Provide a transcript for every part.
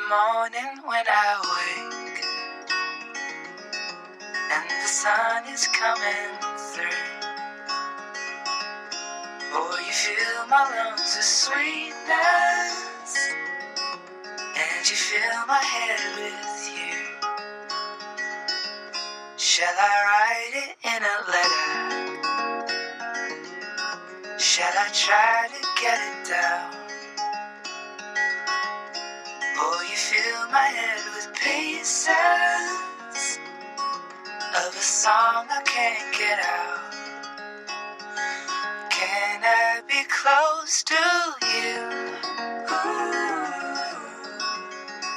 morning when I wake and the sun is coming through, boy, you fill my lungs with sweetness and you fill my head with you. Shall I write it in a letter? Shall I try to get it down? Oh, you fill my head with pieces of a song I can't get out. Can I be close to you? Ooh,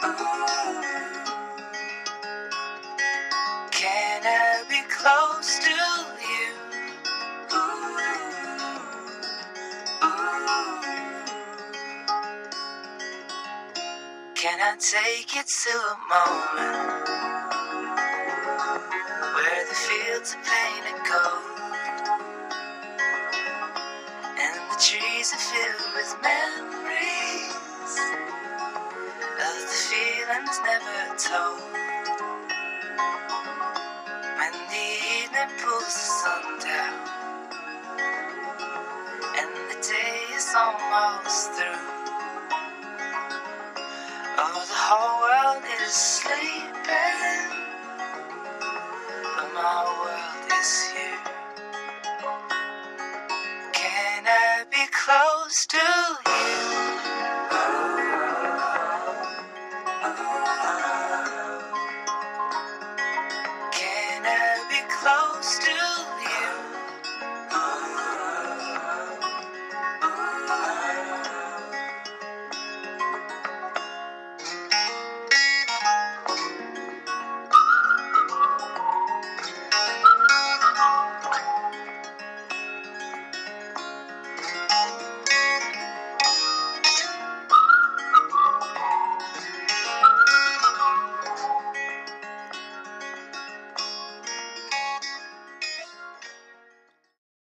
ooh. Can I be close to you? Ooh, ooh. Can I take you to a moment where the fields are painted gold and the trees are filled with memories of the feelings never told? When the evening pulls the sun down and the day is almost through, oh, the whole world is sleeping